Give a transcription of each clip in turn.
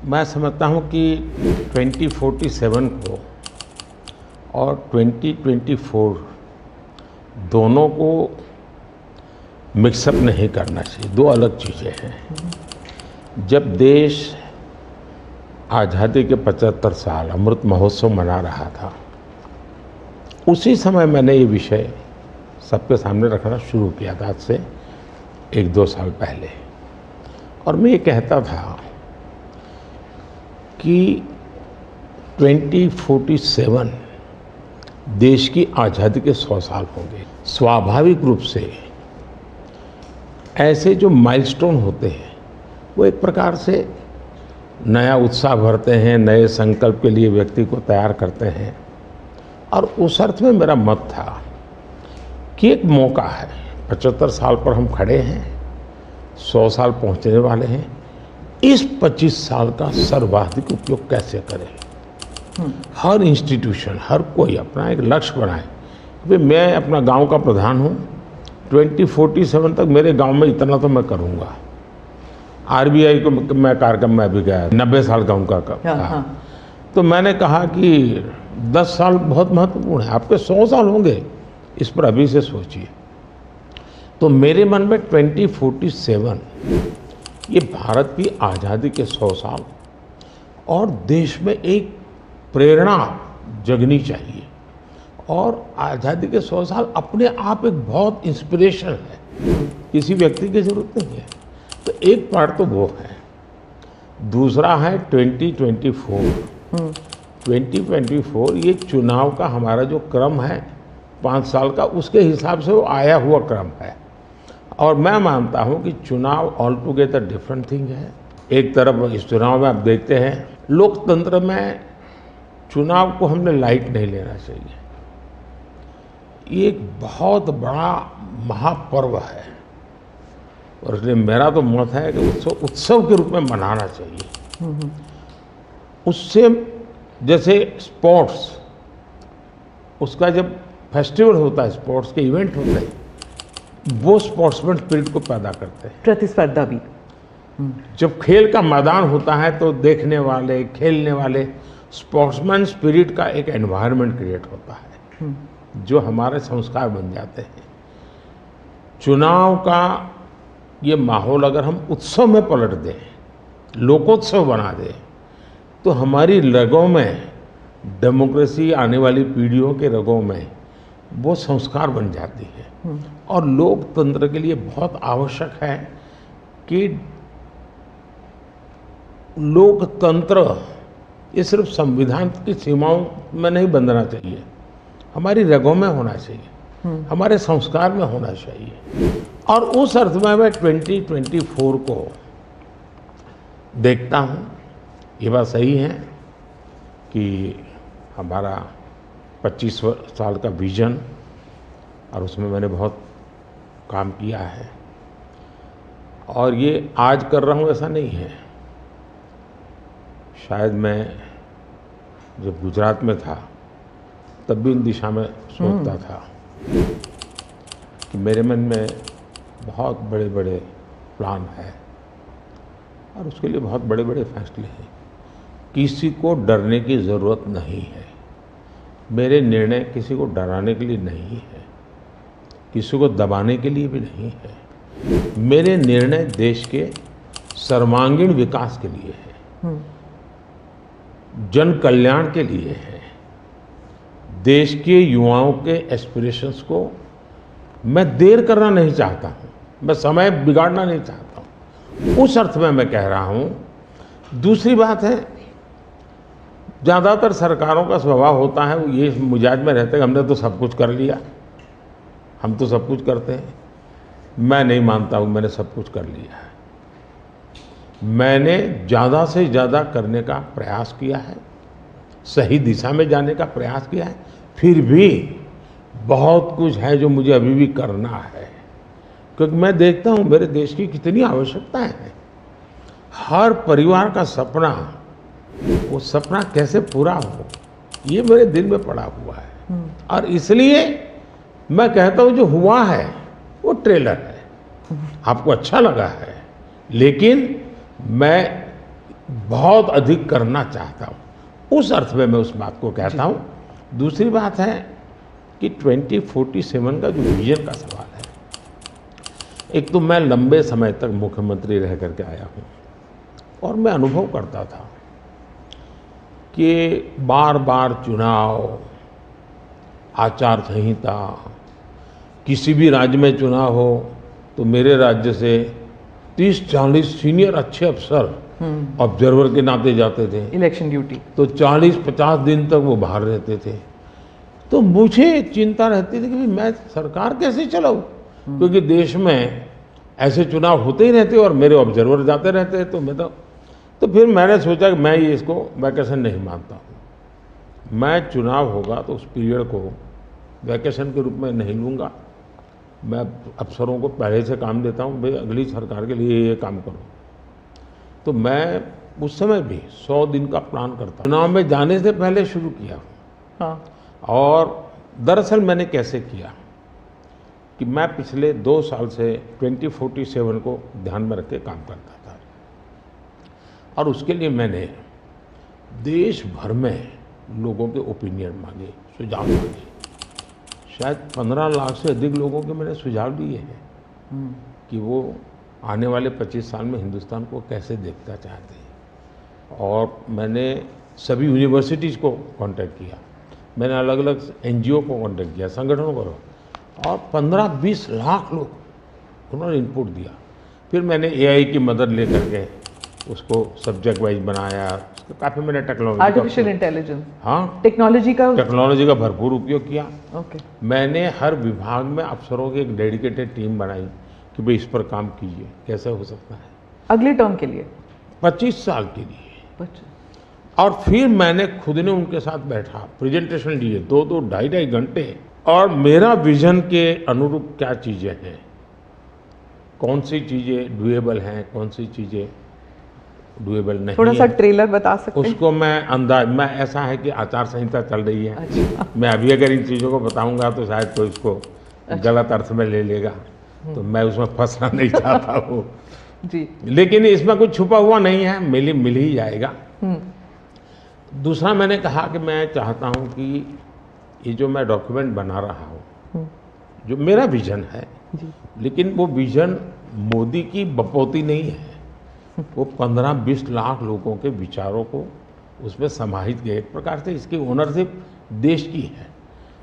मैं समझता हूँ कि 2047 को और 2024 दोनों को मिक्सअप नहीं करना चाहिए, दो अलग चीज़ें हैं। जब देश आज़ादी के 75 साल अमृत महोत्सव मना रहा था, उसी समय मैंने ये विषय सबके सामने रखना शुरू किया था, आज से 1-2 साल पहले। और मैं ये कहता था कि 2047 देश की आज़ादी के 100 साल होंगे। स्वाभाविक रूप से ऐसे जो माइलस्टोन होते हैं वो एक प्रकार से नया उत्साह भरते हैं, नए संकल्प के लिए व्यक्ति को तैयार करते हैं। और उस अर्थ में मेरा मत था कि एक मौका है, 75 साल पर हम खड़े हैं, 100 साल पहुंचने वाले हैं, इस 25 साल का सर्वाधिक उपयोग कैसे करें। हर इंस्टीट्यूशन, हर कोई अपना एक लक्ष्य बनाए। भाई मैं अपना गांव का प्रधान हूं, 2047 तक मेरे गांव में इतना तो मैं करूंगा। आरबीआई को मैं कार्यक्रम में भी गया, 90 साल का उनका था। तो मैंने कहा कि 10 साल बहुत महत्वपूर्ण है, आपके 100 साल होंगे, इस पर अभी से सोचिए। तो मेरे मन में 2047 ये भारत की आज़ादी के 100 साल और देश में एक प्रेरणा जगनी चाहिए। और आज़ादी के 100 साल अपने आप एक बहुत इंस्पिरेशन है, किसी व्यक्ति की जरूरत नहीं है। तो एक पार्ट तो वो है। दूसरा है 2024। 2024 ये चुनाव का हमारा जो क्रम है 5 साल का, उसके हिसाब से वो आया हुआ क्रम है। और मैं मानता हूँ कि चुनाव ऑल टुगेदर डिफरेंट थिंग है। एक तरफ इस चुनाव में आप देखते हैं, लोकतंत्र में चुनाव को हमने लाइट नहीं लेना चाहिए। ये एक बहुत बड़ा महापर्व है और इसलिए मेरा तो मत है कि उत्सव के रूप में मनाना चाहिए। उससे जैसे स्पोर्ट्स, उसका जब फेस्टिवल होता है, स्पोर्ट्स के इवेंट होते हैं, वो स्पोर्ट्समैन स्पिरिट को पैदा करते हैं, प्रतिस्पर्धा भी। जब खेल का मैदान होता है तो देखने वाले, खेलने वाले, स्पोर्ट्समैन स्पिरिट का एक एनवायरनमेंट क्रिएट होता है जो हमारे संस्कार बन जाते हैं। चुनाव का ये माहौल अगर हम उत्सव में पलट दें, लोकोत्सव बना दें, तो हमारी रगों में, डेमोक्रेसी आने वाली पीढ़ियों के रगों में वो संस्कार बन जाती है। और लोकतंत्र के लिए बहुत आवश्यक है कि लोकतंत्र ये सिर्फ संविधान की सीमाओं में नहीं बंधना चाहिए, हमारी रगों में होना चाहिए, हमारे संस्कार में होना चाहिए। और उस अर्थ में मैं 2024 को देखता हूँ। ये बात सही है कि हमारा 25 साल का विजन, और उसमें मैंने बहुत काम किया है। और ये आज कर रहा हूँ ऐसा नहीं है। शायद मैं जब गुजरात में था तब भी उन दिशा में सोचता था कि मेरे मन में बहुत बड़े बड़े प्लान है और उसके लिए बहुत बड़े बड़े फैसले हैं। किसी को डरने की ज़रूरत नहीं है। मेरे निर्णय किसी को डराने के लिए नहीं है, किसी को दबाने के लिए भी नहीं है। मेरे निर्णय देश के सर्वांगीण विकास के लिए है, जन कल्याण के लिए है। देश के युवाओं के एस्पिरेशंस को मैं देर करना नहीं चाहता हूँ, मैं समय बिगाड़ना नहीं चाहता हूँ, उस अर्थ में मैं कह रहा हूँ। दूसरी बात है, ज़्यादातर सरकारों का स्वभाव होता है, वो ये मिजाज में रहते हैं हमने तो सब कुछ कर लिया, हम तो सब कुछ करते हैं। मैं नहीं मानता हूँ मैंने सब कुछ कर लिया है। मैंने ज़्यादा से ज़्यादा करने का प्रयास किया है, सही दिशा में जाने का प्रयास किया है। फिर भी बहुत कुछ है जो मुझे अभी भी करना है, क्योंकि मैं देखता हूँ मेरे देश की कितनी आवश्यकताएं हैं। हर परिवार का सपना, वो सपना कैसे पूरा हो, ये मेरे दिल में पड़ा हुआ है। और इसलिए मैं कहता हूँ जो हुआ है वो ट्रेलर है, आपको अच्छा लगा है, लेकिन मैं बहुत अधिक करना चाहता हूँ, उस अर्थ में मैं उस बात को कहता हूँ। दूसरी बात है कि 2047 का जो विजन का सवाल है, एक तो मैं लंबे समय तक मुख्यमंत्री रह करके आया हूँ और मैं अनुभव करता था कि बार बार चुनाव, आचार संहिता, किसी भी राज्य में चुनाव हो तो मेरे राज्य से 30-40 सीनियर अच्छे अफसर ऑब्जर्वर के नाते जाते थे, इलेक्शन ड्यूटी, तो 40-50 दिन तक वो बाहर रहते थे। तो मुझे चिंता रहती थी कि मैं सरकार कैसे चलाऊं, क्योंकि देश में ऐसे चुनाव होते ही रहते और मेरे ऑब्जर्वर जाते रहते। तो फिर मैंने सोचा कि मैं ये इसको वैकेशन नहीं मानता हूँ। मैं चुनाव होगा तो उस पीरियड को वैकेशन के रूप में नहीं लूँगा। मैं अफसरों को पहले से काम देता हूँ, भाई अगली सरकार के लिए ये काम करो। तो मैं उस समय भी 100 दिन का प्लान करता हूँ। चुनाव में जाने से पहले शुरू किया। हाँ। और दरअसल मैंने कैसे किया कि मैं पिछले 2 साल से 2047 को ध्यान में रख के काम करता था, और उसके लिए मैंने देश भर में लोगों के ओपिनियन मांगे, सुझाव मांगे। शायद 15 लाख से अधिक लोगों के मैंने सुझाव दिए हैं कि वो आने वाले 25 साल में हिंदुस्तान को कैसे देखना चाहते हैं। और मैंने सभी यूनिवर्सिटीज़ को कांटेक्ट किया, मैंने अलग अलग एनजीओ को कांटेक्ट किया, संगठनों को, और 15-20 लाख लोग उन्होंने इनपुट दिया। फिर मैंने एआई की मदद लेकर के उसको सब्जेक्ट वाइज बनाया। काफ़ी मैंने टेक्नोलॉजी, आर्टिफिशियल इंटेलिजेंस, हाँ, टेक्नोलॉजी का भरपूर उपयोग किया। ओके। मैंने हर विभाग में अफसरों की एक डेडिकेटेड टीम बनाई कि भाई इस पर काम कीजिए, कैसे हो सकता है अगले टर्म के लिए, 25 साल के लिए। 25। और फिर मैंने खुद ने उनके साथ बैठा, प्रेजेंटेशन दिए 2-2, 2.5 घंटे, और मेरा विजन के अनुरूप क्या चीज़ें हैं, कौन सी चीज़ें डुएबल हैं, कौन सी चीज़ें डुएबल नहीं। थोड़ा सा ट्रेलर बता सकते हैं? उसको मैं ऐसा है कि आचार संहिता चल रही है। अच्छा। मैं अभी अगर इन चीज़ों को बताऊंगा तो शायद कोई इसको गलत अर्थ में ले लेगा, तो मैं उसमें फंसना नहीं चाहता हूँ जी। लेकिन इसमें कुछ छुपा हुआ नहीं है, मिल ही जाएगा। दूसरा मैंने कहा कि मैं चाहता हूँ कि ये जो मैं डॉक्यूमेंट बना रहा हूँ, जो मेरा विजन है जी। लेकिन वो विजन मोदी की बपौती नहीं है, वो 15-20 लाख लोगों के विचारों को उसमें समाहित किया। एक प्रकार से इसकी ओनरशिप देश की है।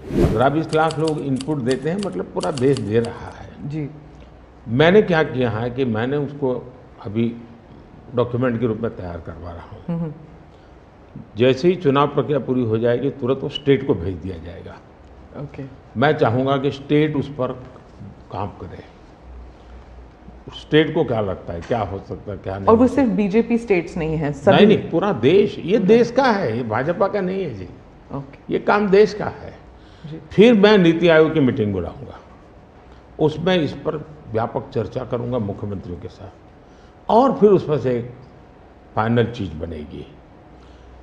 15-20 लाख लोग इनपुट देते हैं, मतलब पूरा देश दे रहा है जी। मैंने क्या किया है कि मैंने उसको अभी डॉक्यूमेंट के रूप में तैयार करवा रहा हूँ। जैसे ही चुनाव प्रक्रिया पूरी हो जाएगी तुरंत वो स्टेट को भेज दिया जाएगा। ओके। मैं चाहूँगा कि स्टेट उस पर काम करे। स्टेट को क्या लगता है, क्या हो सकता है, क्या नहीं। और वो सिर्फ बीजेपी स्टेट्स नहीं है, सभी नहीं, पूरा देश, ये देश का है, ये भाजपा का नहीं है जी। ओके। ये काम देश का है जी। फिर मैं नीति आयोग की मीटिंग बुलाऊंगा, उसमें इस पर व्यापक चर्चा करूंगा मुख्यमंत्रियों के साथ, और फिर उसमें से एक फाइनल चीज़ बनेगी।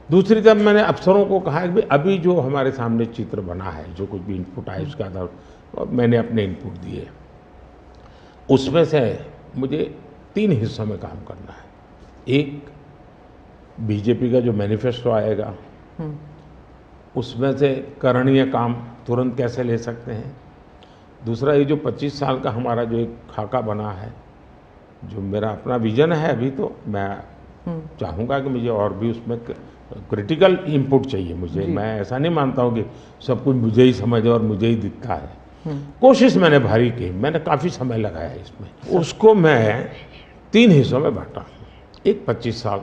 दूसरी तरफ मैंने अफसरों को कहा कि अभी जो हमारे सामने चित्र बना है, जो कुछ भी इनपुट आए उसके आधार पर मैंने अपने इनपुट दिए, उसमें से मुझे 3 हिस्सों में काम करना है। एक, बीजेपी का जो मैनिफेस्टो आएगा उसमें से करणीय काम तुरंत कैसे ले सकते हैं। दूसरा, ये जो 25 साल का हमारा जो एक खाका बना है, जो मेरा अपना विजन है, अभी तो मैं चाहूँगा कि मुझे और भी उसमें क्रिटिकल इनपुट चाहिए मुझे। मैं ऐसा नहीं मानता हूँ कि सब कुछ मुझे ही समझ और मुझे ही दिखता है। कोशिश मैंने भारी की, मैंने काफ़ी समय लगाया है इसमें। उसको मैं 3 हिस्सों में बांटा। एक 25 साल,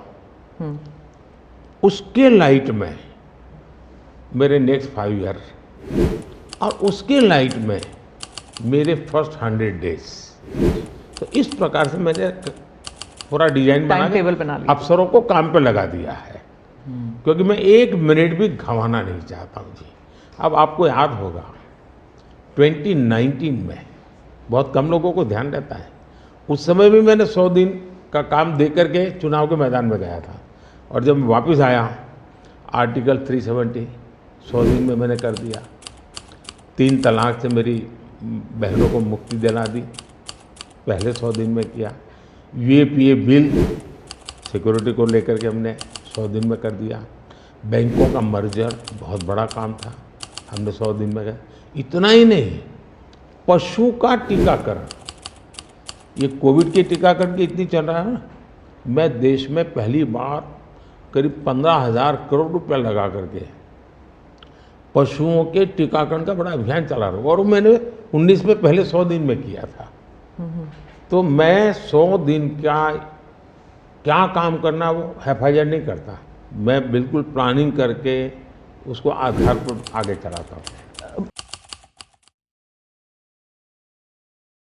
उसके लाइट में मेरे नेक्स्ट 5 ईयर, और उसके लाइट में मेरे फर्स्ट 100 डेज। तो इस प्रकार से मैंने पूरा डिजाइन बना के अफसरों को काम पे लगा दिया है, क्योंकि मैं 1 मिनट भी गंवाना नहीं चाहता हूँ जी। अब आपको याद होगा 2019 में बहुत कम लोगों को ध्यान रहता है, उस समय भी मैंने 100 दिन का काम दे करके चुनाव के मैदान में गया था, और जब मैं वापस आया आर्टिकल 370 100 दिन में मैंने कर दिया। 3 तलाक से मेरी बहनों को मुक्ति दिला दी, पहले 100 दिन में किया। यूएपीए बिल सिक्योरिटी को लेकर के हमने 100 दिन में कर दिया। बैंकों का मर्जर बहुत बड़ा काम था, हमने 100 दिन में कर। इतना ही नहीं, पशु का टीकाकरण, ये कोविड के टीकाकरण की इतनी चल रहा है ना, मैं देश में पहली बार करीब 15,000 करोड़ रुपया लगा करके पशुओं के टीकाकरण का बड़ा अभियान चला रहा हूँ, और मैंने 19 में पहले 100 दिन में किया था। तो मैं 100 दिन का क्या काम करना वो हैफाजत नहीं करता, मैं बिल्कुल प्लानिंग करके उसको आधार पर आगे चलाता हूँ।